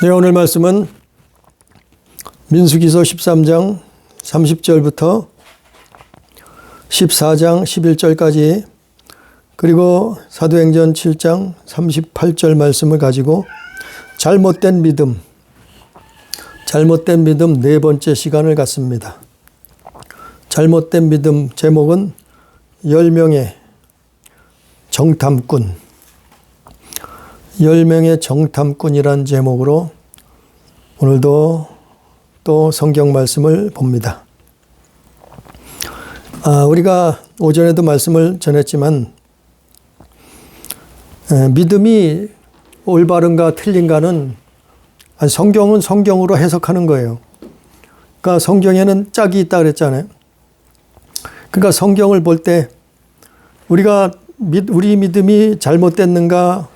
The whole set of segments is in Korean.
네, 오늘 말씀은 민수기서 13장 30절부터 14장 11절까지 그리고 사도행전 7장 38절 말씀을 가지고 잘못된 믿음 네 번째 시간을 갖습니다. 잘못된 믿음 제목은 10명의 정탐꾼 10명의 정탐꾼이란 제목으로 오늘도 또 성경 말씀을 봅니다. 우리가 오전에도 말씀을 전했지만 믿음이 올바른가 틀린가는 성경은 성경으로 해석하는 거예요. 그러니까 성경에는 짝이 있다 그랬잖아요. 그러니까 성경을 볼 때 우리 믿음이 잘못됐는가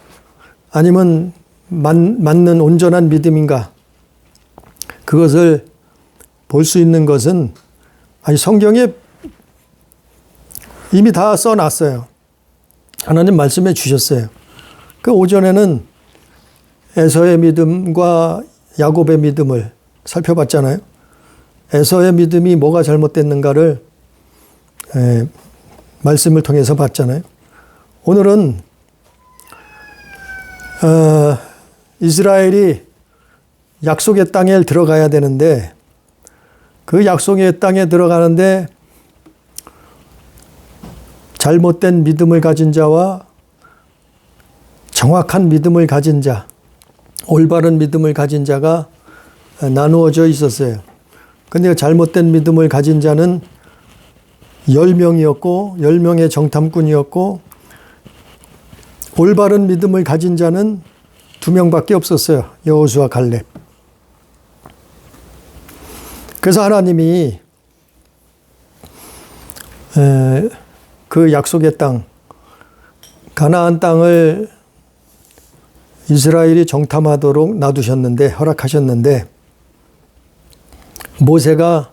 아니면 맞는 온전한 믿음인가 그것을 볼 수 있는 것은 성경에 이미 다 써놨어요. 하나님 말씀해 주셨어요. 그 오전에는 에서의 믿음과 야곱의 믿음을 살펴봤잖아요. 에서의 믿음이 뭐가 잘못됐는가를 말씀을 통해서 봤잖아요. 오늘은 이스라엘이 약속의 땅에 들어가야 되는데 그 약속의 땅에 들어가는데 잘못된 믿음을 가진 자와 정확한 믿음을 가진 자, 올바른 믿음을 가진 자가 나누어져 있었어요. 그런데 잘못된 믿음을 가진 자는 10명이었고 10명의 정탐꾼이었고 올바른 믿음을 가진 자는 2명밖에 없었어요. 여호수아 갈렙. 그래서 하나님이 그 약속의 땅, 가나안 땅을 이스라엘이 정탐하도록 놔두셨는데, 허락하셨는데 모세가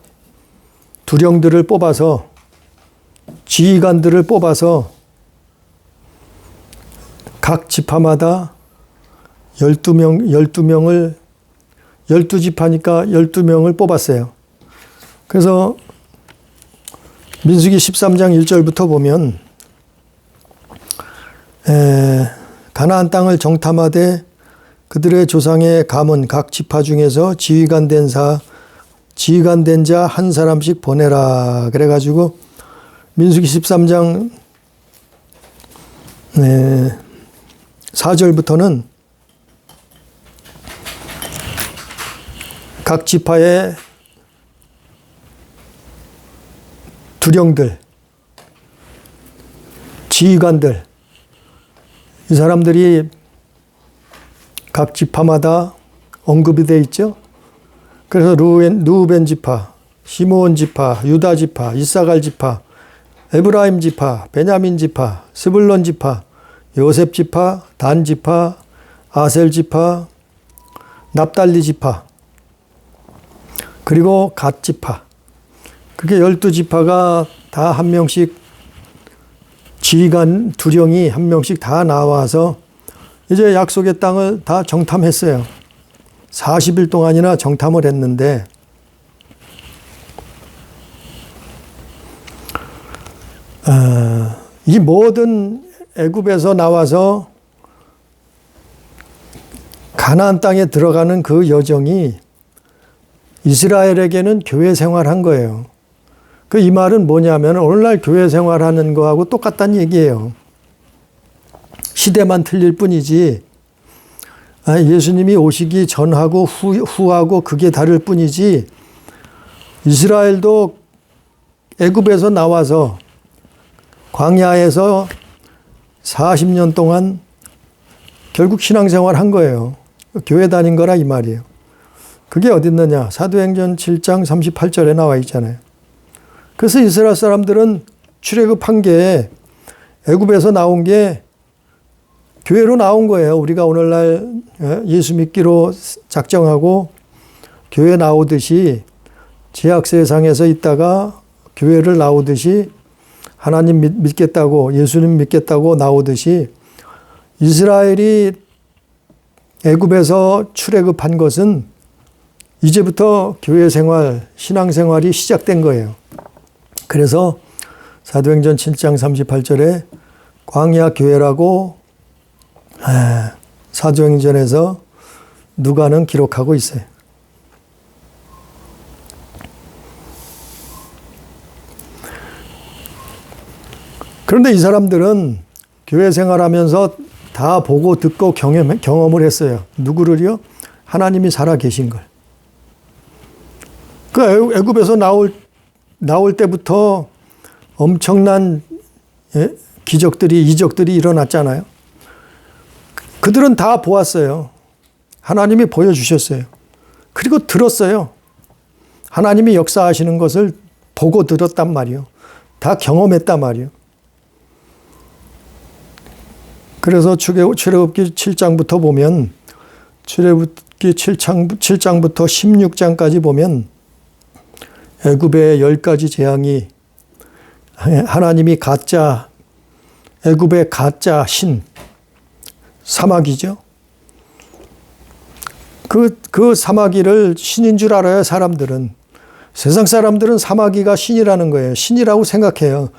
두령들을 뽑아서 지휘관들을 뽑아서 각 지파마다 12명을 12지파니까 12명을 뽑았어요. 그래서 민수기 13장 1절부터 보면 가나안 땅을 정탐하되 그들의 조상의 가문 각 지파 중에서 지휘관 된 자 한 사람씩 보내라. 그래가지고 민수기 13장 4절부터는 각 지파의 두령들, 지휘관들, 이 사람들이 각 지파마다 언급이 되어 있죠. 그래서 루벤 지파, 시므온 지파, 유다 지파, 이사갈 지파, 에브라임 지파, 베냐민 지파, 스불론 지파, 요셉 지파, 단 지파, 아셀 지파, 납달리 지파, 그리고 갓 지파. 그게 12지파가 다 한 명씩 지휘관 두령이 한 명씩 다 나와서 이제 약속의 땅을 다 정탐했어요. 40일 동안이나 정탐을 했는데 이 모든 애굽에서 나와서 가나안 땅에 들어가는 그 여정이 이스라엘에게는 교회 생활한 거예요. 이 말은 뭐냐면 오늘날 교회 생활하는 거하고 똑같다는 얘기예요. 시대만 틀릴 뿐이지 예수님이 오시기 전하고 후하고 그게 다를 뿐이지 이스라엘도 애굽에서 나와서 광야에서 40년 동안 결국 신앙생활 한 거예요. 교회 다닌 거라 이 말이에요. 그게 어디 있느냐? 사도행전 7장 38절에 나와 있잖아요. 그래서 이스라엘 사람들은 출애굽한 게 애굽에서 나온 게 교회로 나온 거예요. 우리가 오늘날 예수 믿기로 작정하고 교회 나오듯이 제약 세상에서 있다가 교회를 나오듯이 하나님 믿겠다고 예수님 믿겠다고 나오듯이 이스라엘이 애굽에서 출애굽한 것은 이제부터 교회 생활, 신앙 생활이 시작된 거예요. 그래서 사도행전 7장 38절에 광야 교회라고 사도행전에서 누가는 기록하고 있어요. 그런데 이 사람들은 교회 생활하면서 다 보고 듣고 경험을 했어요. 누구를요? 하나님이 살아 계신 걸. 그 애굽에서 나올 때부터 엄청난 기적들이, 이적들이 일어났잖아요. 그들은 다 보았어요. 하나님이 보여주셨어요. 그리고 들었어요. 하나님이 역사하시는 것을 보고 들었단 말이에요. 다 경험했단 말이에요. 그래서 출애굽기 7장부터 보면, 출애굽기 7장부터 16장까지 보면 애굽의 10가지 재앙이 하나님이 애굽의 가짜 신, 사마귀죠. 그 사마귀를 신인 줄 알아요, 사람들은. 세상 사람들은 사마귀가 신이라는 거예요. 신이라고 생각해요.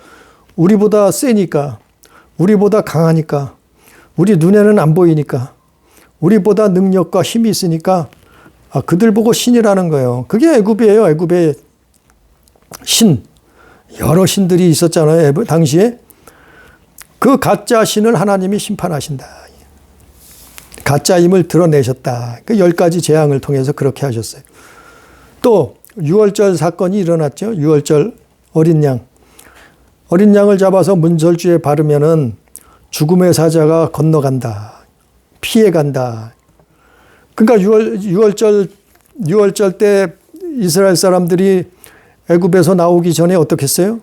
우리보다 세니까, 우리보다 강하니까, 우리 눈에는 안 보이니까, 우리보다 능력과 힘이 있으니까 그들 보고 신이라는 거예요. 그게 애굽이에요. 애굽의 신. 여러 신들이 있었잖아요. 당시에. 그 가짜 신을 하나님이 심판하신다. 가짜임을 드러내셨다. 그 10가지 재앙을 통해서 그렇게 하셨어요. 또 6월절 사건이 일어났죠. 6월절 어린 양. 어린 양을 잡아서 문설주에 바르면은 죽음의 사자가 건너간다. 피해간다. 그러니까 6월절 때 이스라엘 사람들이 애굽에서 나오기 전에 어떻게 했어요?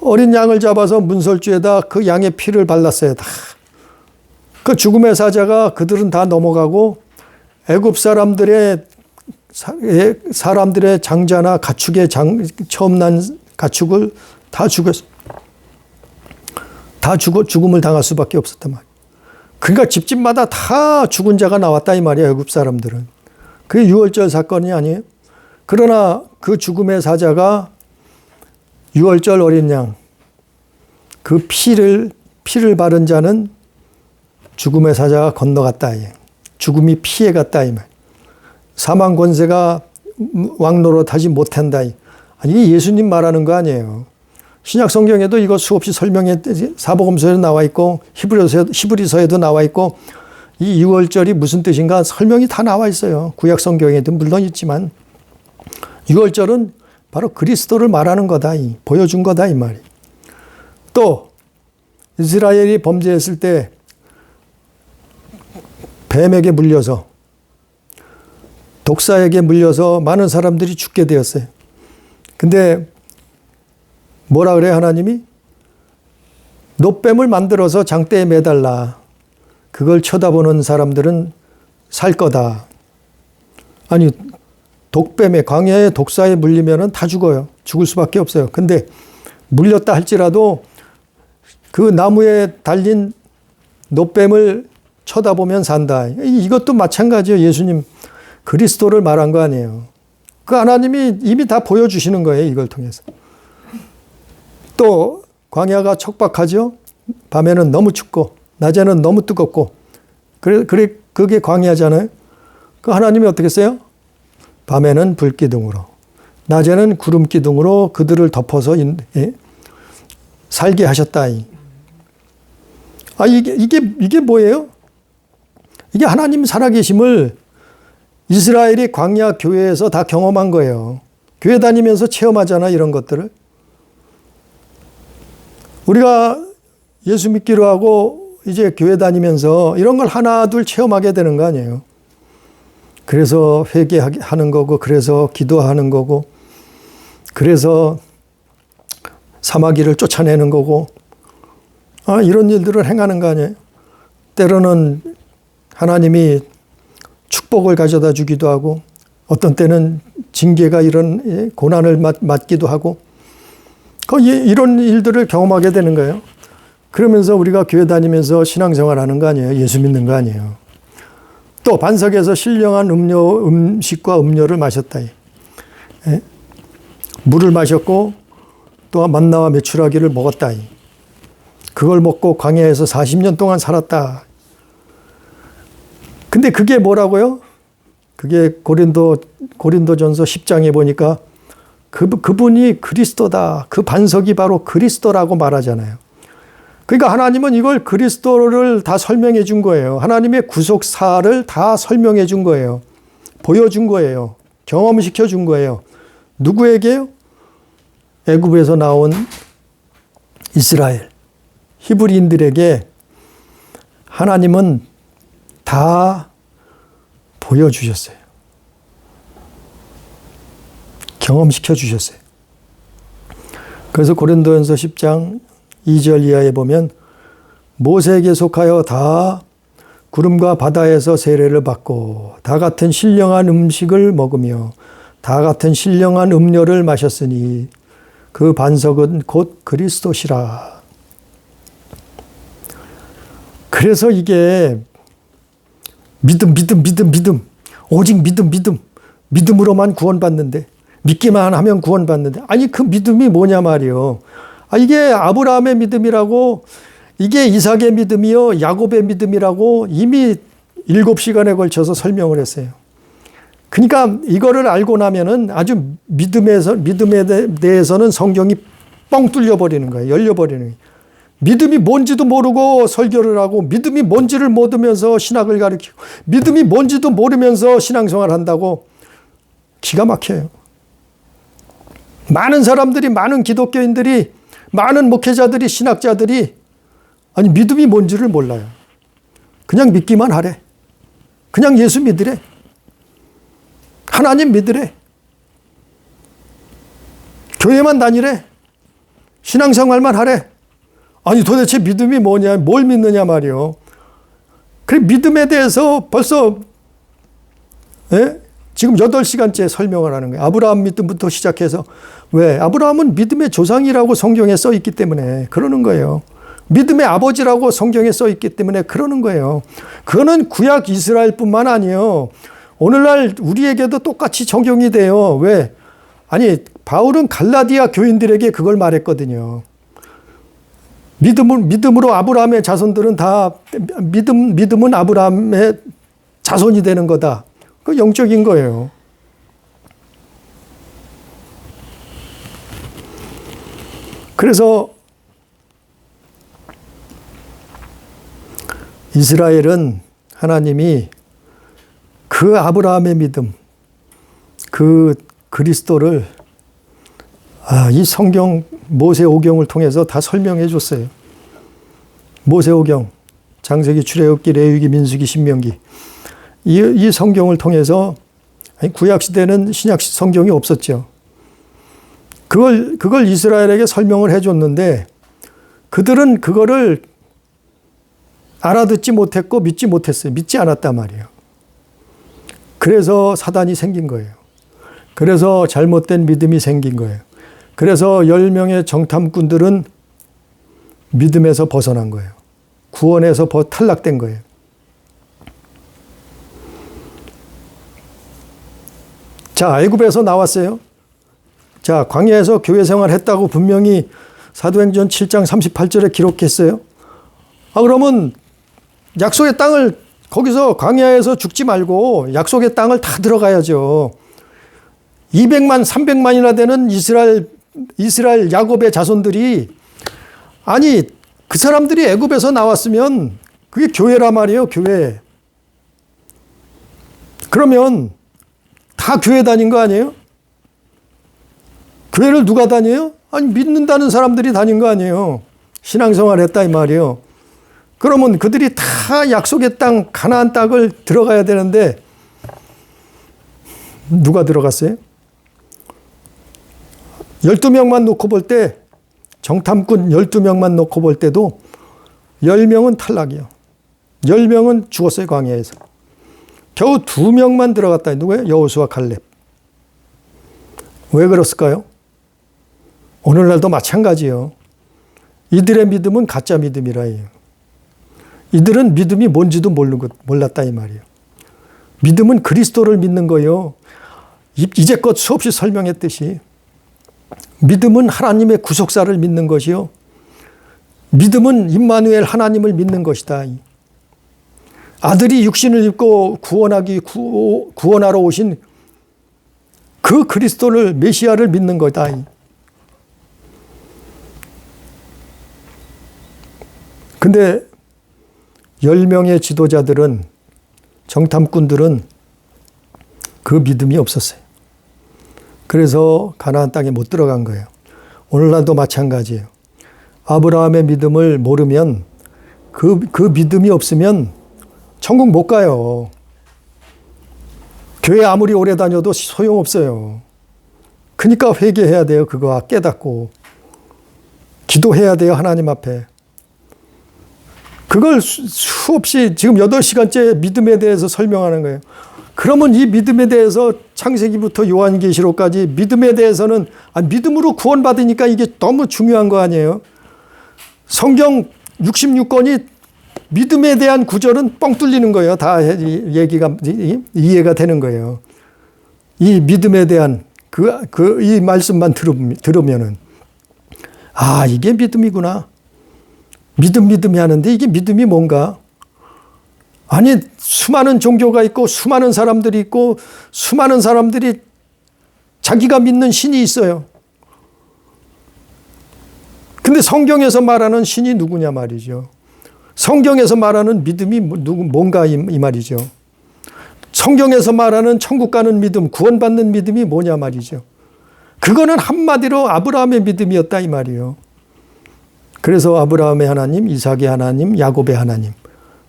어린 양을 잡아서 문설주에다 그 양의 피를 발랐어요. 다. 그 죽음의 사자가 그들은 다 넘어가고 애굽 사람들의 장자나 가축의 처음 난 가축을 다 죽었어요. 다 죽음을 당할 수밖에 없었단 말이에요. 그러니까 집집마다 다 죽은 자가 나왔다 이 말이에요. 애굽 사람들은. 그게 6월절 사건이 아니에요. 그러나 그 죽음의 사자가 6월절 어린 양, 그 피를 바른 자는 죽음의 사자가 건너갔다. 죽음이 피해갔다. 이 말. 사망 권세가 왕노릇하지 못한다. 이게 예수님 말하는 거 아니에요. 신약 성경에도 이거 수없이 사복음서에도 나와 있고 히브리서에도 나와 있고 이 6월절이 무슨 뜻인가 설명이 다 나와 있어요. 구약 성경에도 물론 있지만 6월절은 바로 그리스도를 말하는 거다. 보여준 거다 이 말이. 또 이스라엘이 범죄했을 때 뱀에게 물려서 독사에게 물려서 많은 사람들이 죽게 되었어요. 근데 뭐라 그래요 하나님이? 놋뱀을 만들어서 장대에 매달라. 그걸 쳐다보는 사람들은 살 거다. 아니 독뱀에 광야에 독사에 물리면은 다 죽어요. 죽을 수밖에 없어요. 근데 물렸다 할지라도 그 나무에 달린 놋뱀을 쳐다보면 산다. 이것도 마찬가지예요. 예수님 그리스도를 말한 거 아니에요. 그 하나님이 이미 다 보여주시는 거예요. 이걸 통해서. 또 광야가 척박하죠. 밤에는 너무 춥고 낮에는 너무 뜨겁고 그게 광야잖아요. 그 하나님이 어떻게 했어요? 밤에는 불기둥으로 낮에는 구름기둥으로 그들을 덮어서 살게 하셨다. 이게 뭐예요? 이게 하나님 살아계심을 이스라엘이 광야 교회에서 다 경험한 거예요. 교회 다니면서 체험하잖아 이런 것들을. 우리가 예수 믿기로 하고 이제 교회 다니면서 이런 걸 하나 둘 체험하게 되는 거 아니에요. 그래서 회개하는 거고 그래서 기도하는 거고 그래서 사마귀를 쫓아내는 거고 이런 일들을 행하는 거 아니에요. 때로는 하나님이 축복을 가져다 주기도 하고 어떤 때는 징계가 이런 고난을 맞기도 하고 이런 일들을 경험하게 되는 거예요. 그러면서 우리가 교회 다니면서 신앙생활 하는 거 아니에요. 예수 믿는 거 아니에요. 또 반석에서 신령한 음식과 음료를 마셨다. 예? 물을 마셨고 또 만나와 메추라기를 먹었다. 그걸 먹고 광야에서 40년 동안 살았다. 근데 그게 뭐라고요? 그게 고린도전서 10장에 보니까 그분이 그리스도다. 그 반석이 바로 그리스도라고 말하잖아요. 그러니까 하나님은 이걸 그리스도를 다 설명해 준 거예요. 하나님의 구속사를 다 설명해 준 거예요. 보여준 거예요. 경험시켜 준 거예요. 누구에게요? 애굽에서 나온 이스라엘, 히브리인들에게 하나님은 다 보여주셨어요. 경험시켜 주셨어요. 그래서 고린도전서 10장 2절 이하에 보면 모세에게 속하여 다 구름과 바다에서 세례를 받고 다 같은 신령한 음식을 먹으며 다 같은 신령한 음료를 마셨으니 그 반석은 곧 그리스도시라. 그래서 이게 믿음, 오직 믿음으로만 구원받는데, 믿기만 하면 구원받는데, 아니 그 믿음이 뭐냐 말이요. 이게 아브라함의 믿음이라고, 이게 이삭의 믿음이요, 야곱의 믿음이라고 이미 7시간에 걸쳐서 설명을 했어요. 그러니까 이거를 알고 나면은 아주 믿음에 대해서는 성경이 뻥 뚫려버리는 거예요. 열려버리는 거예요. 믿음이 뭔지도 모르고 설교를 하고, 믿음이 뭔지를 모르면서 신학을 가르치고, 믿음이 뭔지도 모르면서 신앙생활을 한다고 기가 막혀요. 많은 사람들이, 많은 기독교인들이, 많은 목회자들이, 신학자들이 아니 믿음이 뭔지를 몰라요. 그냥 믿기만 하래. 그냥 예수 믿으래. 하나님 믿으래. 교회만 다니래. 신앙생활만 하래. 아니 도대체 믿음이 뭐냐, 뭘 믿느냐 말이요. 그래 믿음에 대해서 벌써 지금 8시간째 설명을 하는 거예요. 아브라함 믿음부터 시작해서. 왜? 아브라함은 믿음의 조상이라고 성경에 써 있기 때문에 그러는 거예요. 믿음의 아버지라고 성경에 써 있기 때문에 그러는 거예요. 그거는 구약 이스라엘뿐만 아니에요. 오늘날 우리에게도 똑같이 적용이 돼요. 왜? 아니 바울은 갈라디아 교인들에게 그걸 말했거든요. 믿음으로 아브라함의 자손들은 다 믿음은 아브라함의 자손이 되는 거다. 그 영적인 거예요. 그래서 이스라엘은 하나님이 그 아브라함의 믿음, 그 그리스도를 이 성경 모세오경을 통해서 다 설명해 줬어요. 모세오경, 창세기, 출애굽기, 레위기, 민수기, 신명기. 이 성경을 통해서, 구약시대는 신약 성경이 없었죠. 그걸 이스라엘에게 설명을 해줬는데 그들은 그거를 알아듣지 못했고 믿지 못했어요. 믿지 않았단 말이에요. 그래서 사단이 생긴 거예요. 그래서 잘못된 믿음이 생긴 거예요. 그래서 10명의 정탐꾼들은 믿음에서 벗어난 거예요. 구원에서 탈락된 거예요. 자, 애굽에서 나왔어요. 자, 광야에서 교회 생활했다고 분명히 사도행전 7장 38절에 기록했어요. 그러면 약속의 땅을, 거기서 광야에서 죽지 말고 약속의 땅을 다 들어가야죠. 200만, 300만이나 되는 이스라엘 야곱의 자손들이, 아니 그 사람들이 애굽에서 나왔으면 그게 교회라 말이에요. 교회. 그러면 다 교회 다닌 거 아니에요? 교회를 누가 다녀요? 아니 믿는다는 사람들이 다닌 거 아니에요. 신앙생활 했다 이 말이에요. 그러면 그들이 다 약속의 땅, 가나안 땅을 들어가야 되는데 누가 들어갔어요? 12명만 놓고 볼 때, 정탐꾼 12명만 놓고 볼 때도 10명은 탈락이요. 10명은 죽었어요. 광야에서. 겨우 2명만 들어갔다. 누구예요? 여호수아, 갈렙. 왜 그랬을까요? 오늘날도 마찬가지예요. 이들의 믿음은 가짜 믿음이라 해요. 이들은 믿음이 뭔지도 몰랐다 이 말이에요. 믿음은 그리스도를 믿는 거요. 이제껏 수없이 설명했듯이 믿음은 하나님의 구속사를 믿는 것이요. 믿음은 임마누엘 하나님을 믿는 것이다. 아들이 육신을 입고 구원하러 오신 그 그리스도를 메시아를 믿는 거다. 근데 10명의 지도자들은 정탐꾼들은 그 믿음이 없었어요. 그래서 가나안 땅에 못 들어간 거예요. 오늘날도 마찬가지예요. 아브라함의 믿음을 모르면 그 믿음이 없으면 천국 못 가요. 교회 아무리 오래 다녀도 소용없어요. 그러니까 회개해야 돼요. 그거 깨닫고. 기도해야 돼요. 하나님 앞에. 그걸 수없이 지금 8시간째 믿음에 대해서 설명하는 거예요. 그러면 이 믿음에 대해서 창세기부터 요한계시록까지 믿음에 대해서는 믿음으로 구원받으니까 이게 너무 중요한 거 아니에요? 성경 66권이 믿음에 대한 구절은 뻥 뚫리는 거예요. 다 얘기가 이해가 되는 거예요. 이 믿음에 대한 이 말씀만 들으면은 이게 믿음이구나. 믿음이 하는데 이게 믿음이 뭔가? 아니, 수많은 종교가 있고 수많은 사람들이 있고 수많은 사람들이 자기가 믿는 신이 있어요. 근데 성경에서 말하는 신이 누구냐 말이죠. 성경에서 말하는 믿음이 뭔가 이 말이죠. 성경에서 말하는 천국 가는 믿음, 구원받는 믿음이 뭐냐 말이죠. 그거는 한마디로 아브라함의 믿음이었다 이 말이에요. 그래서 아브라함의 하나님, 이삭의 하나님, 야곱의 하나님.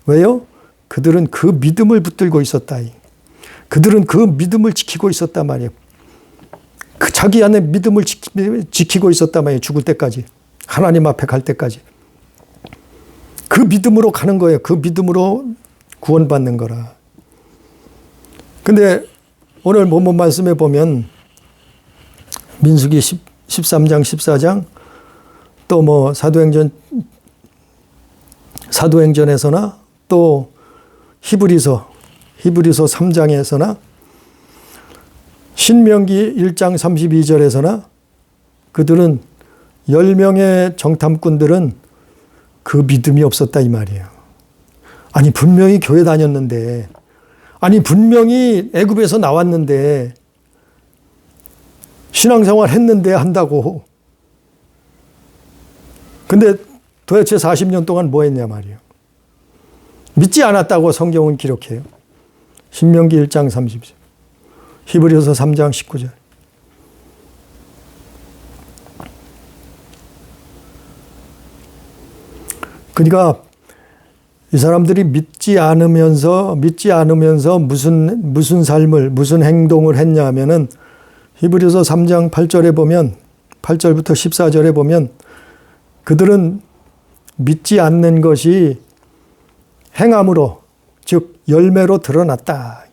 왜요? 그들은 그 믿음을 붙들고 있었다. 그들은 그 믿음을 지키고 있었단 말이에요. 그 자기 안에 믿음을 지키고 있었단 말이에요. 죽을 때까지. 하나님 앞에 갈 때까지. 그 믿음으로 가는 거예요. 그 믿음으로 구원받는 거라. 근데 오늘 본문 말씀에 보면 민수기 13장, 14장 또 뭐 사도행전에서나 또 히브리서 3장에서나 신명기 1장 32절에서나 그들은 10명의 정탐꾼들은 그 믿음이 없었다 이 말이에요. 아니 분명히 교회 다녔는데, 아니 분명히 애굽에서 나왔는데, 신앙생활 했는데 한다고. 근데 도대체 40년 동안 뭐 했냐 말이에요. 믿지 않았다고 성경은 기록해요. 신명기 1장 30절, 히브리서 3장 19절. 그러니까 이 사람들이 믿지 않으면서 무슨 삶을, 무슨 행동을 했냐 하면은 히브리서 3장 8절에 보면, 8절부터 14절에 보면 그들은 믿지 않는 것이 행함으로, 즉 열매로 드러났다.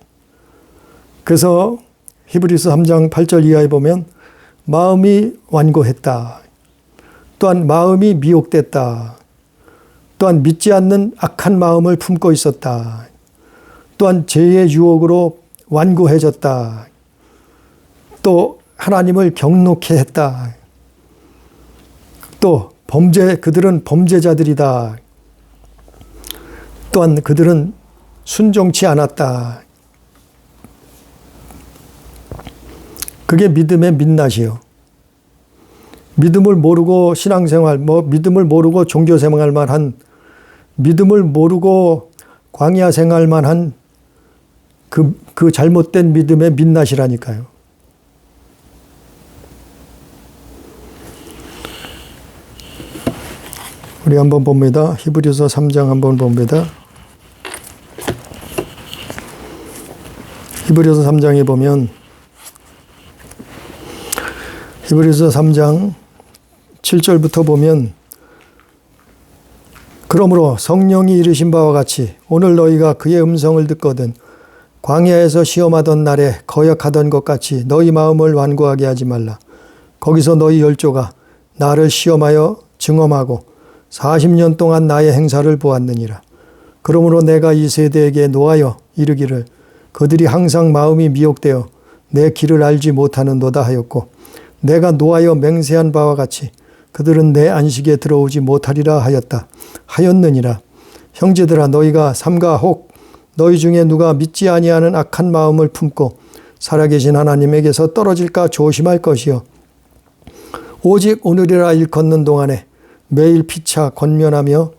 그래서 히브리서 3장 8절 이하에 보면 마음이 완고했다. 또한 마음이 미혹됐다. 또한 믿지 않는 악한 마음을 품고 있었다. 또한 죄의 유혹으로 완고해졌다. 또 하나님을 경노케 했다. 또 그들은 범죄자들이다. 또한 그들은 순종치 않았다. 그게 믿음의 민낯이요. 믿음을 모르고 신앙생활, 믿음을 모르고 종교생활만 한, 믿음을 모르고 광야 생활만 한 그 잘못된 믿음의 민낯이라니까요. 우리 한번 봅니다. 히브리서 3장 한번 봅니다. 히브리서 3장에 보면 히브리서 3장 7절부터 보면 그러므로 성령이 이르신 바와 같이 오늘 너희가 그의 음성을 듣거든 광야에서 시험하던 날에 거역하던 것 같이 너희 마음을 완고하게 하지 말라. 거기서 너희 열조가 나를 시험하여 증험하고 40년 동안 나의 행사를 보았느니라. 그러므로 내가 이 세대에게 노하여 이르기를 그들이 항상 마음이 미혹되어 내 길을 알지 못하는도다 하였고 내가 노하여 맹세한 바와 같이 그들은 내 안식에 들어오지 못하리라 하였느니라. 형제들아 너희가 삼가 혹 너희 중에 누가 믿지 아니하는 악한 마음을 품고 살아계신 하나님에게서 떨어질까 조심할 것이요 오직 오늘이라 일컫는 동안에 매일 피차 권면하며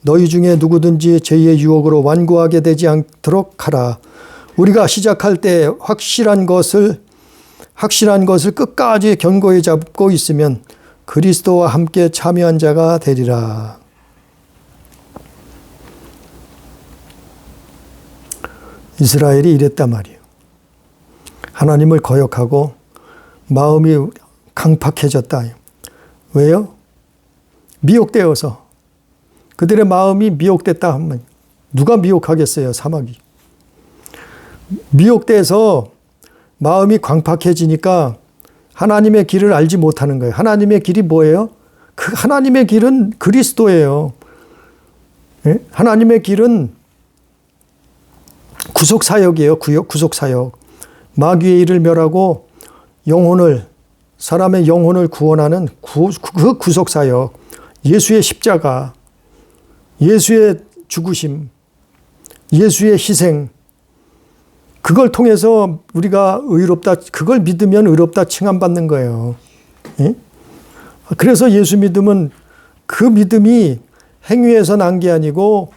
너희 중에 누구든지 죄의 유혹으로 완고하게 되지 않도록 하라. 우리가 시작할 때 확실한 것을 끝까지 견고히 잡고 있으면 그리스도와 함께 참여한 자가 되리라. 이스라엘이 이랬단 말이에요. 하나님을 거역하고 마음이 강팍해졌다. 왜요? 미혹되어서. 그들의 마음이 미혹됐다 하면 누가 미혹하겠어요? 사막이. 미혹돼서 마음이 광팍해지니까 하나님의 길을 알지 못하는 거예요. 하나님의 길이 뭐예요? 그 하나님의 길은 그리스도예요. 예? 하나님의 길은 구속사역이에요. 구속사역. 마귀의 일을 멸하고 사람의 영혼을 구원하는 그 구속사역. 예수의 십자가, 예수의 죽으심, 예수의 희생, 그걸 통해서 우리가 그걸 믿으면 의롭다 칭함받는 거예요. 예? 그래서 예수 믿음은 그 믿음이 행위에서 난 게 아니고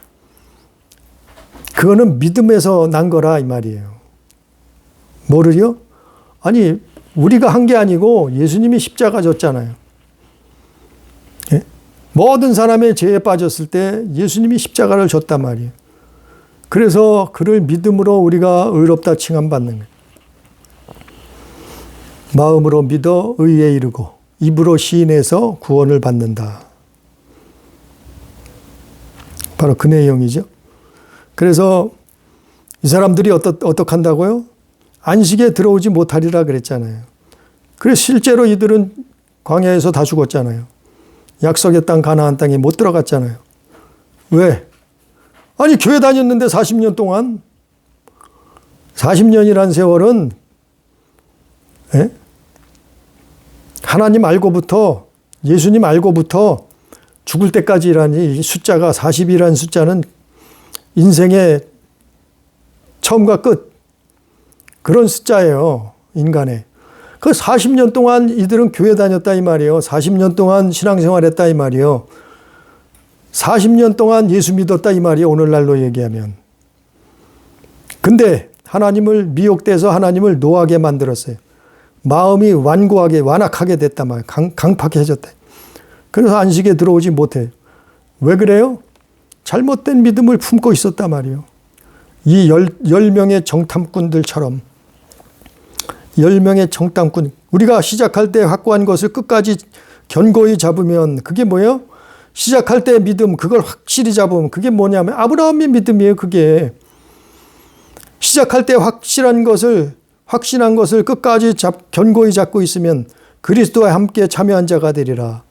그거는 믿음에서 난 거라 이 말이에요. 뭐를요? 아니 우리가 한 게 아니고 예수님이 십자가 졌잖아요. 예? 모든 사람의 죄에 빠졌을 때 예수님이 십자가를 졌단 말이에요. 그래서 그를 믿음으로 우리가 의롭다 칭함받는 거예요. 마음으로 믿어 의에 이르고 입으로 시인해서 구원을 받는다. 바로 그 내용이죠. 그래서 이 사람들이 어떻게 한다고요? 안식에 들어오지 못하리라 그랬잖아요. 그래서 실제로 이들은 광야에서 다 죽었잖아요. 약속의 땅 가나안 땅에 못 들어갔잖아요. 왜? 아니 교회 다녔는데 40년 동안 40년이란 세월은 예? 하나님 알고부터 예수님 알고부터 죽을 때까지라니 숫자가 40이라는 숫자는 인생의 처음과 끝 그런 숫자예요. 인간의. 그 40년 동안 이들은 교회 다녔다 이 말이에요. 40년 동안 신앙생활했다 이 말이에요. 40년 동안 예수 믿었다 이 말이에요. 오늘날로 얘기하면. 근데 하나님을 미혹돼서 하나님을 노하게 만들었어요. 마음이 완악하게 됐단 말이에요. 강팍해졌다. 그래서 안식에 들어오지 못해요. 왜 그래요? 잘못된 믿음을 품고 있었단 말이에요. 이 10명의 정탐꾼들처럼 10명의 정탐꾼 우리가 시작할 때 확고한 것을 끝까지 견고히 잡으면 그게 뭐예요? 시작할 때 믿음 그걸 확실히 잡으면 그게 뭐냐면 아브라함의 믿음이에요. 그게 시작할 때 확실한 것을 끝까지 견고히 잡고 있으면 그리스도와 함께 참여한 자가 되리라.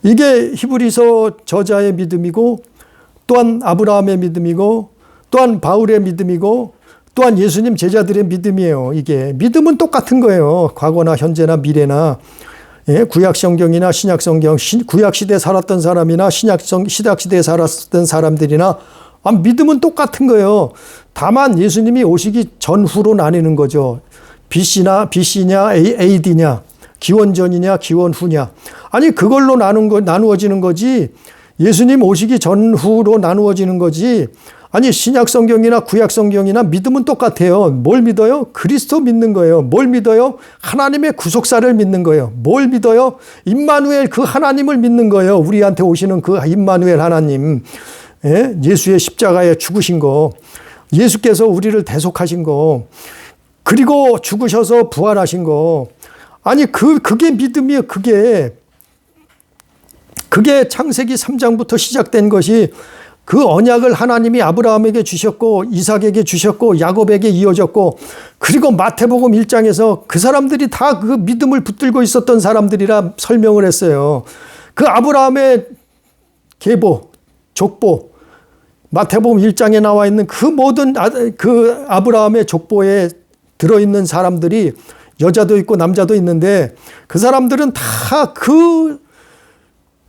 이게 히브리서 저자의 믿음이고 또한 아브라함의 믿음이고 또한 바울의 믿음이고 또한 예수님 제자들의 믿음이에요. 이게 믿음은 똑같은 거예요. 과거나 현재나 미래나 예, 구약성경이나 신약성경, 구약시대에 살았던 사람이나 신약시대에 살았던 사람들이나 믿음은 똑같은 거예요. 다만 예수님이 오시기 전후로 나뉘는 거죠. BC냐 AD냐 기원 전이냐 기원 후냐 아니 그걸로 나누어지는 거지 예수님 오시기 전후로 나누어지는 거지 아니 신약성경이나 구약성경이나 믿음은 똑같아요. 뭘 믿어요? 그리스도 믿는 거예요. 뭘 믿어요? 하나님의 구속사를 믿는 거예요. 뭘 믿어요? 임마누엘 그 하나님을 믿는 거예요. 우리한테 오시는 그 임마누엘 하나님. 예? 예수의 십자가에 죽으신 거. 예수께서 우리를 대속하신 거. 그리고 죽으셔서 부활하신 거. 아니 그게 믿음이에요. 그게 창세기 3장부터 시작된 것이 그 언약을 하나님이 아브라함에게 주셨고 이삭에게 주셨고 야곱에게 이어졌고 그리고 마태복음 1장에서 그 사람들이 다 그 믿음을 붙들고 있었던 사람들이라 설명을 했어요. 그 아브라함의 계보, 족보 마태복음 1장에 나와 있는 그 모든 그 아브라함의 족보에 들어있는 사람들이 여자도 있고 남자도 있는데 그 사람들은 다 그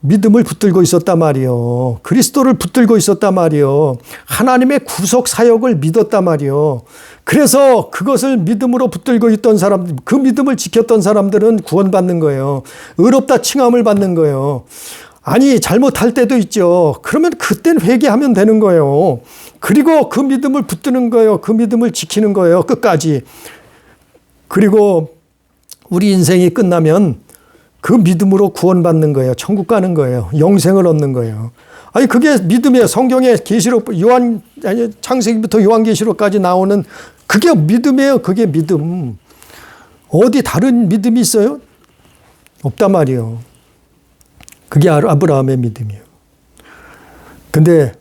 믿음을 붙들고 있었단 말이요. 그리스도를 붙들고 있었단 말이요. 하나님의 구속 사역을 믿었단 말이요. 그래서 그것을 믿음으로 붙들고 있던 사람들, 그 믿음을 지켰던 사람들은 구원받는 거예요. 의롭다 칭함을 받는 거예요. 아니, 잘못할 때도 있죠. 그러면 그땐 회개하면 되는 거예요. 그리고 그 믿음을 붙드는 거예요. 그 믿음을 지키는 거예요. 끝까지. 그리고 우리 인생이 끝나면 그 믿음으로 구원받는 거예요. 천국 가는 거예요. 영생을 얻는 거예요. 아니, 그게 믿음이에요. 성경의 계시록, 창세기부터 요한계시록까지 나오는 그게 믿음이에요. 그게 믿음. 어디 다른 믿음이 있어요? 없단 말이에요. 그게 아브라함의 믿음이에요. 근데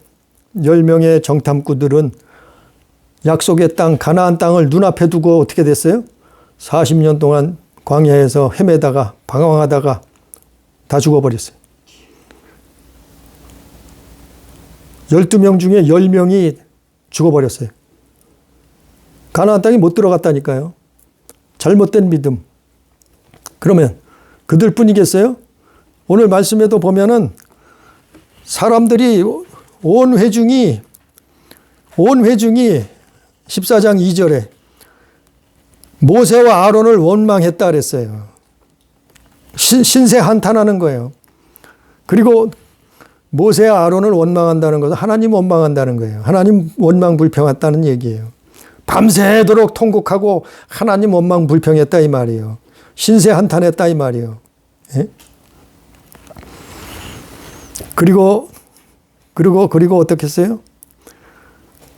10명의 정탐꾼들은 약속의 땅, 가나안 땅을 눈앞에 두고 어떻게 됐어요? 40년 동안 광야에서 헤매다가 방황하다가 다 죽어버렸어요. 12명 중에 10명이 죽어버렸어요. 가나안 땅에 못 들어갔다니까요. 잘못된 믿음. 그러면 그들 뿐이겠어요? 오늘 말씀에도 보면은 사람들이 온 회중이 14장 2절에 모세와 아론을 원망했다 그랬어요. 신세 한탄하는 거예요. 그리고 모세와 아론을 원망한다는 것은 하나님 원망한다는 거예요. 하나님 원망 불평했다는 얘기예요. 밤새도록 통곡하고 하나님 원망 불평했다 이 말이에요. 신세 한탄했다 이 말이에요. 예? 그리고 어떻게 했어요?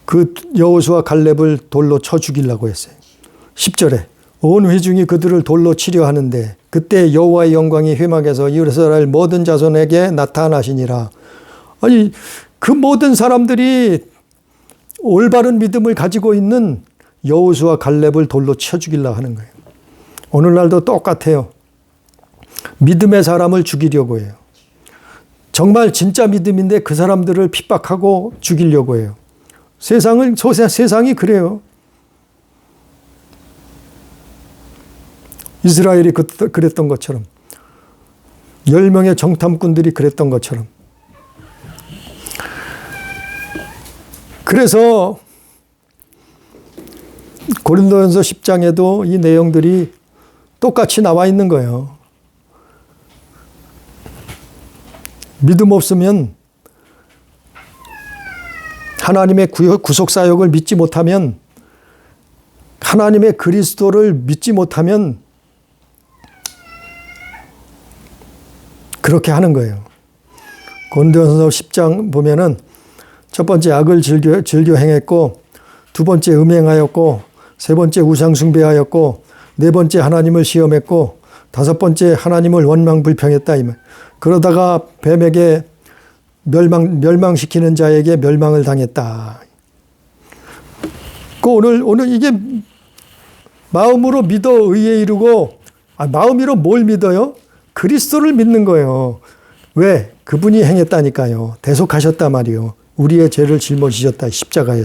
그 여호수아 갈렙을 돌로 쳐 죽이려고 했어요. 10절에 온 회중이 그들을 돌로 치려 하는데 그때 여호와의 영광이 회막에서 이스라엘 모든 자손에게 나타나시니라. 아니, 그 모든 사람들이 올바른 믿음을 가지고 있는 여호수아 갈렙을 돌로 쳐 죽이려고 하는 거예요. 오늘날도 똑같아요. 믿음의 사람을 죽이려고 해요. 정말 진짜 믿음인데 그 사람들을 핍박하고 죽이려고 해요. 세상이 그래요. 이스라엘이 그랬던 것처럼 10명의 정탐꾼들이 그랬던 것처럼. 그래서 고린도전서 10장에도 이 내용들이 똑같이 나와 있는 거예요. 믿음 없으면 하나님의 구속사역을 믿지 못하면 하나님의 그리스도를 믿지 못하면 그렇게 하는 거예요. 고린도전서 10장 보면은 첫 번째 악을 즐겨 행했고 두 번째 음행하였고 세 번째 우상 숭배하였고 네 번째 하나님을 시험했고 다섯 번째 하나님을 원망 불평했다 이 말. 그러다가 뱀에게 멸망시키는 자에게 멸망을 당했다. 오늘 이게 마음으로 믿어 의에 이르고 마음으로 뭘 믿어요? 그리스도를 믿는 거예요. 왜? 그분이 행했다니까요. 대속하셨단 말이요. 우리의 죄를 짊어지셨다. 십자가에.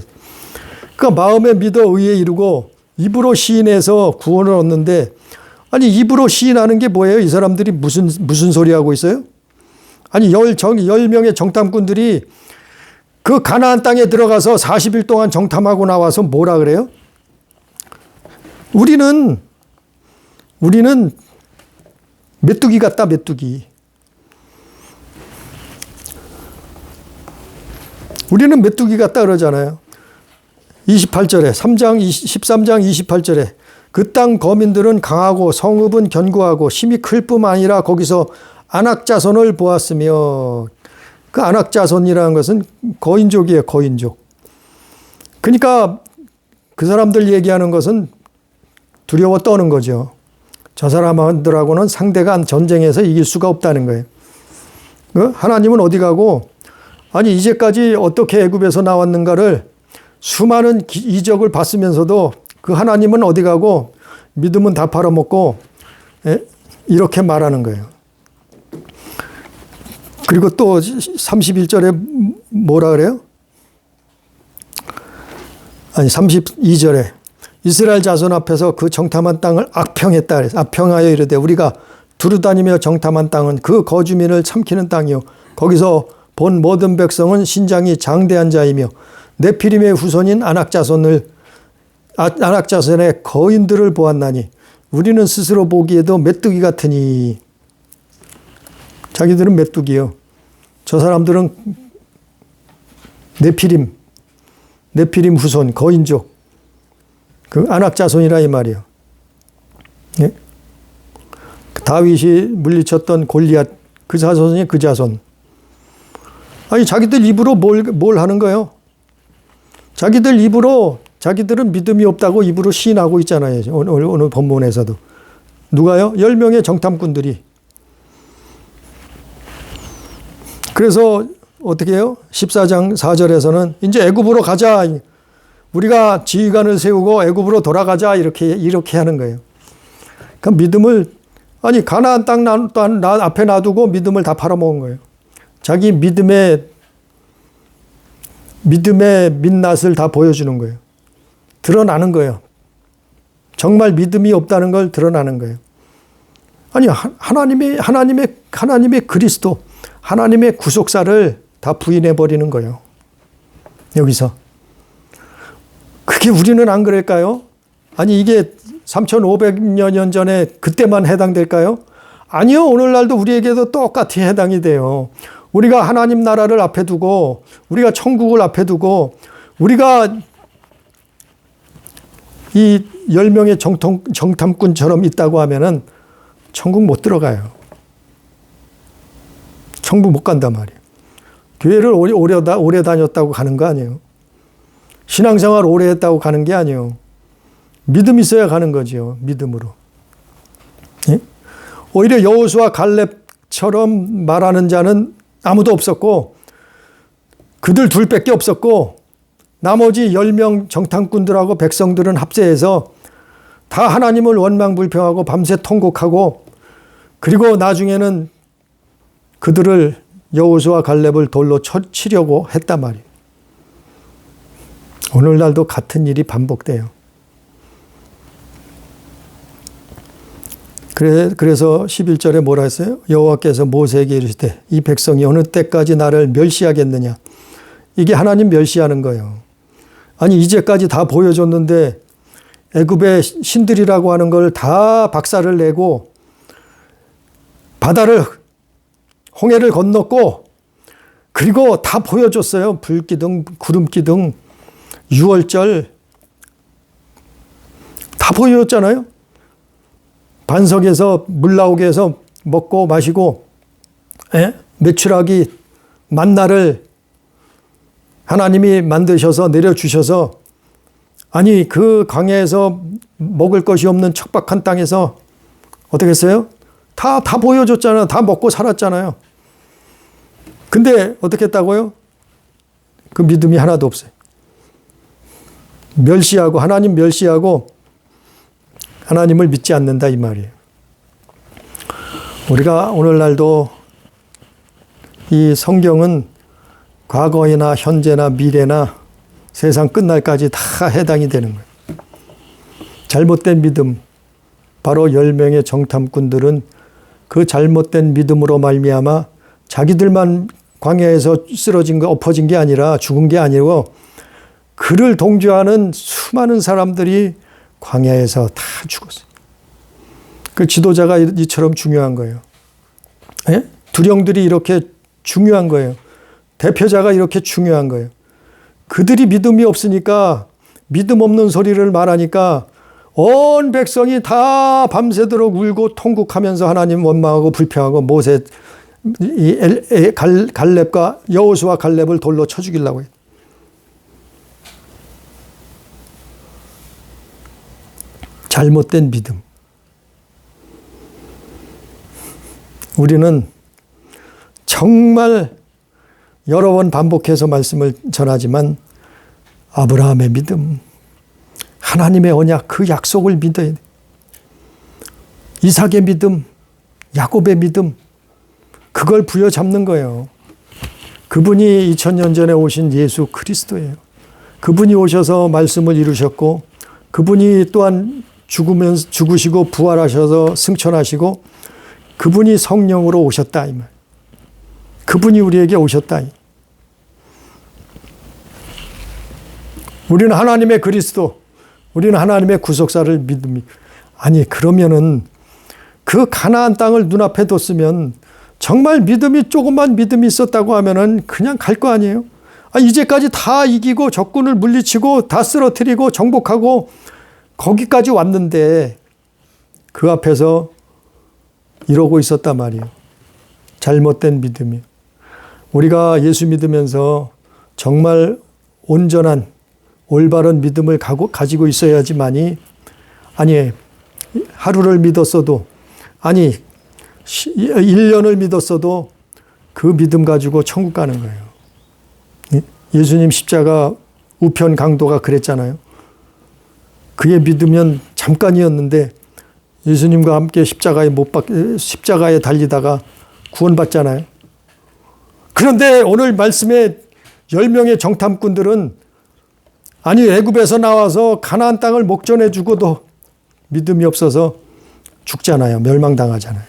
그러니까 마음에 믿어 의에 이르고 입으로 시인해서 구원을 얻는데 아니 입으로 시인하는 게 뭐예요? 이 사람들이 무슨 소리 하고 있어요? 아니 10명의 정탐꾼들이 그 가나안 땅에 들어가서 40일 동안 정탐하고 나와서 뭐라 그래요? 우리는 메뚜기 같다, 메뚜기. 우리는 메뚜기 같다 그러잖아요. 28절에 13장 28절에 그 땅 거민들은 강하고 성읍은 견고하고 힘이 클 뿐만 아니라 거기서 안악자손을 보았으며 그 안악자손이라는 것은 거인족이에요. 거인족. 그러니까 그 사람들 얘기하는 것은 두려워 떠는 거죠. 저 사람들하고는 상대가 전쟁에서 이길 수가 없다는 거예요. 하나님은 어디 가고 아니 이제까지 어떻게 애굽에서 나왔는가를 수많은 이적을 봤으면서도 그 하나님은 어디 가고 믿음은 다 팔아먹고 이렇게 말하는 거예요. 그리고 또 31절에 뭐라 그래요? 아니 32절에 이스라엘 자손 앞에서 그 정탐한 땅을 악평했다 그래서 악평하여 이르되 우리가 두루다니며 정탐한 땅은 그 거주민을 삼키는 땅이요 거기서 본 모든 백성은 신장이 장대한 자이며 네피림의 후손인 아낙자손의 거인들을 보았나니 우리는 스스로 보기에도 메뚜기 같으니. 자기들은 메뚜기요. 저 사람들은 네피림 후손 거인족 그 아낙자손이라 이 말이요. 예? 다윗이 물리쳤던 골리앗 그 자손이 그 자손. 아니 자기들 입으로 뭘 하는 거예요? 자기들 입으로 자기들은 믿음이 없다고 입으로 시인하고 있잖아요. 오늘 본문에서도. 누가요? 10명의 정탐꾼들이. 그래서 어떻게 해요? 14장 4절에서는 이제 애굽으로 가자. 우리가 지휘관을 세우고 애굽으로 돌아가자. 이렇게 하는 거예요. 그 믿음을 아니 가나안 땅 앞에 놔두고 믿음을 다 팔아먹은 거예요. 자기 믿음의 민낯을 다 보여주는 거예요. 드러나는 거예요. 정말 믿음이 없다는 걸 드러나는 거예요. 아니 하나님의 그리스도 하나님의 구속사를 다 부인해 버리는 거예요. 여기서 그게 우리는 안 그럴까요? 아니 이게 3,500년 전에 그때만 해당될까요? 아니요. 오늘날도 우리에게도 똑같이 해당이 돼요. 우리가 하나님 나라를 앞에 두고 우리가 천국을 앞에 두고 우리가 이 10명의 정탐꾼처럼 있다고 하면은 천국 못 들어가요. 천국 못 간단 말이에요. 교회를 오래 다녔다고 가는 거 아니에요. 신앙생활 오래 했다고 가는 게 아니에요. 믿음 있어야 가는 거죠. 믿음으로. 예? 오히려 여호수아 갈렙처럼 말하는 자는 아무도 없었고 그들 둘밖에 없었고 나머지 10명 정탐꾼들하고 백성들은 합세해서 다 하나님을 원망불평하고 밤새 통곡하고 그리고 나중에는 그들을 여호수아 갈렙을 돌로 치려고 했단 말이에요. 오늘날도 같은 일이 반복돼요. 그래서 11절에 뭐라 했어요? 여호와께서 모세에게 이르시되 이 백성이 어느 때까지 나를 멸시하겠느냐. 이게 하나님 멸시하는 거예요. 아니 이제까지 다 보여줬는데 애굽의 신들이라고 하는 걸 다 박살을 내고 바다를 홍해를 건넜고 그리고 다 보여줬어요. 불기둥 구름기둥 유월절 다 보여줬잖아요. 반석에서 물 나오게 해서 먹고 마시고 메추라기 만나를 하나님이 만드셔서 내려주셔서 아니 그 강야에서 먹을 것이 없는 척박한 땅에서 어떻게 했어요? 다 보여줬잖아요. 다 먹고 살았잖아요. 근데 어떻게 했다고요? 그 믿음이 하나도 없어요. 멸시하고 하나님 멸시하고 하나님을 믿지 않는다 이 말이에요. 우리가 오늘날도 이 성경은 과거이나 현재나 미래나 세상 끝날까지 다 해당이 되는 거예요. 잘못된 믿음, 바로 10명의 정탐꾼들은 그 잘못된 믿음으로 말미암아 자기들만 광야에서 쓰러진 거 엎어진 게 아니라 죽은 게 아니고 그를 동조하는 수많은 사람들이 광야에서 다 죽었어요. 그 지도자가 이처럼 중요한 거예요. 예? 두령들이 이렇게 중요한 거예요. 대표자가 이렇게 중요한 거예요. 그들이 믿음이 없으니까 믿음 없는 소리를 말하니까 온 백성이 다 밤새도록 울고 통곡하면서 하나님 원망하고 불평하고 모세 갈렙과 여호수아 갈렙을 돌로 쳐 죽이려고 해요. 잘못된 믿음. 우리는 정말 여러 번 반복해서 말씀을 전하지만 아브라함의 믿음, 하나님의 언약, 그 약속을 믿어야 돼. 이삭의 믿음, 야곱의 믿음, 그걸 부여잡는 거예요. 그분이 2000년 전에 오신 예수 그리스도예요. 그분이 오셔서 말씀을 이루셨고 그분이 또한 죽으시고 부활하셔서 승천하시고 그분이 성령으로 오셨다 이 말. 그분이 우리에게 오셨다. 우리는 하나님의 그리스도, 우리는 하나님의 구속사를 믿습니다. 아니 그러면은 그 가나안 땅을 눈앞에 뒀으면 정말 믿음이 조금만 믿음이 있었다고 하면은 그냥 갈 거 아니에요? 이제까지 다 이기고 적군을 물리치고 다 쓰러뜨리고 정복하고 거기까지 왔는데 그 앞에서 이러고 있었단 말이에요. 잘못된 믿음이요. 우리가 예수 믿으면서 정말 온전한 올바른 믿음을 가지고 있어야지만이 아니 하루를 믿었어도 아니 1년을 믿었어도 그 믿음 가지고 천국 가는 거예요. 예수님 십자가 우편 강도가 그랬잖아요. 그의 믿으면 잠깐이었는데 예수님과 함께 십자가에 달리다가 구원받잖아요. 그런데 오늘 말씀에 10명의 정탐꾼들은 아니 애굽에서 나와서 가나안 땅을 목전에 주고도 믿음이 없어서 죽잖아요. 멸망당하잖아요.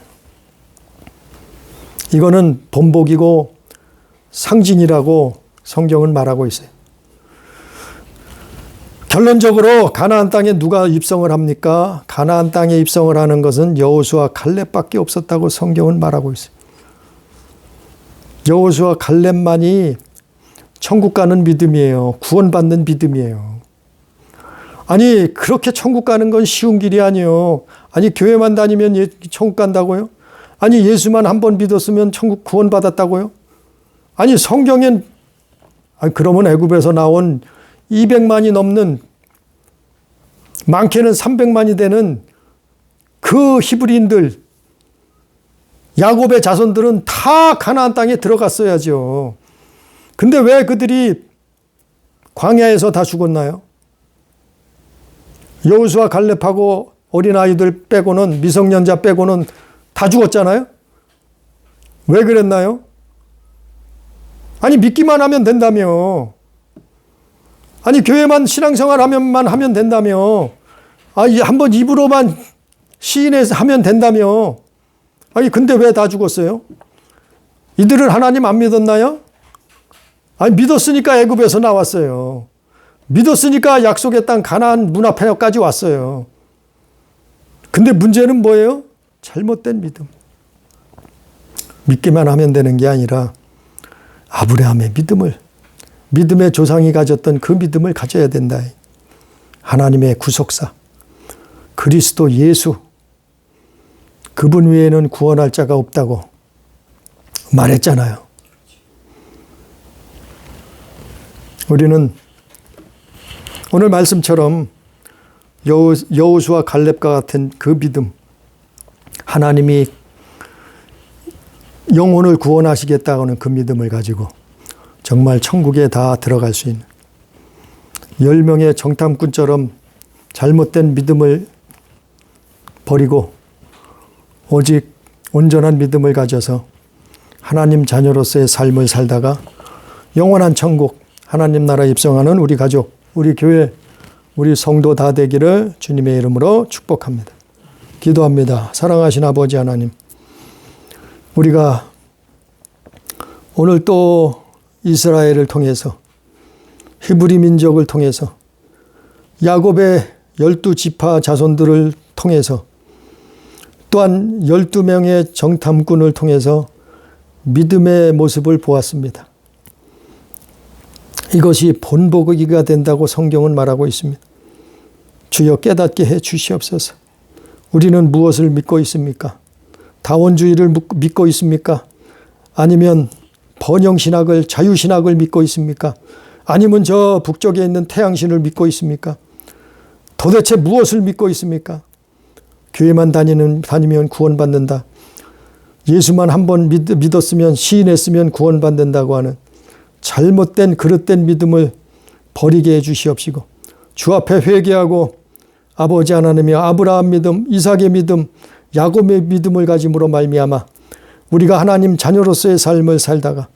이거는 본보기고 상징이라고 성경은 말하고 있어요. 결론적으로 가나안 땅에 누가 입성을 합니까? 가나안 땅에 입성을 하는 것은 여호수아 갈렙밖에 없었다고 성경은 말하고 있어요. 여호수아 갈렙만이 천국 가는 믿음이에요. 구원받는 믿음이에요. 아니 그렇게 천국 가는 건 쉬운 길이 아니에요. 아니 교회만 다니면 천국 간다고요? 아니 예수만 한 번 믿었으면 천국 구원받았다고요? 아니 성경엔 그러면 애굽에서 나온 200만이 넘는 많게는 300만이 되는 그 히브리인들 야곱의 자손들은 다 가나안 땅에 들어갔어야죠. 근데 왜 그들이 광야에서 다 죽었나요? 여호수아 갈렙하고 어린아이들 빼고는 미성년자 빼고는 다 죽었잖아요. 왜 그랬나요? 아니 믿기만 하면 된다며. 아니 교회만 신앙생활 하면 된다며. 한번 입으로만 시인해서 하면 된다며. 아니 근데 왜 다 죽었어요? 이들은 하나님 안 믿었나요? 아니 믿었으니까 애굽에서 나왔어요. 믿었으니까 약속의 땅 가나안 문 앞에까지 왔어요. 근데 문제는 뭐예요? 잘못된 믿음. 믿기만 하면 되는 게 아니라 아브라함의 믿음의 조상이 가졌던 그 믿음을 가져야 된다. 하나님의 구속사, 그리스도 예수, 그분 외에는 구원할 자가 없다고 말했잖아요. 우리는 오늘 말씀처럼 여호수아 갈렙과 같은 그 믿음, 하나님이 영혼을 구원하시겠다고는 그 믿음을 가지고 정말 천국에 다 들어갈 수 있는 10명의 정탐꾼처럼 잘못된 믿음을 버리고 오직 온전한 믿음을 가져서 하나님 자녀로서의 삶을 살다가 영원한 천국, 하나님 나라에 입성하는 우리 가족, 우리 교회, 우리 성도 다 되기를 주님의 이름으로 축복합니다. 기도합니다. 사랑하신 아버지 하나님, 우리가 오늘 또 이스라엘을 통해서 히브리 민족을 통해서 야곱의 12지파 자손들을 통해서 또한 12명의 정탐꾼을 통해서 믿음의 모습을 보았습니다. 이것이 본보기가 된다고 성경은 말하고 있습니다. 주여 깨닫게 해 주시옵소서. 우리는 무엇을 믿고 있습니까? 다원주의를 믿고 있습니까? 아니면 번영신학을, 자유신학을 믿고 있습니까? 아니면 저 북쪽에 있는 태양신을 믿고 있습니까? 도대체 무엇을 믿고 있습니까? 교회만 다니면 구원받는다. 예수만 한번 믿었으면, 시인했으면 구원받는다고 하는 잘못된 그릇된 믿음을 버리게 해 주시옵시고, 주 앞에 회개하고 아버지 하나님의 아브라함 믿음, 이삭의 믿음, 야곱의 믿음을 가짐으로 말미암아 우리가 하나님 자녀로서의 삶을 살다가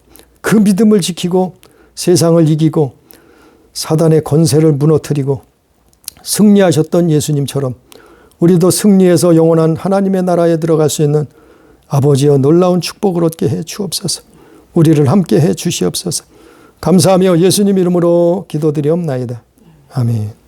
그 믿음을 지키고 세상을 이기고 사단의 권세를 무너뜨리고 승리하셨던 예수님처럼 우리도 승리해서 영원한 하나님의 나라에 들어갈 수 있는 아버지여 놀라운 축복을 얻게 해 주옵소서. 우리를 함께 해 주시옵소서. 감사하며 예수님 이름으로 기도드리옵나이다. 아멘.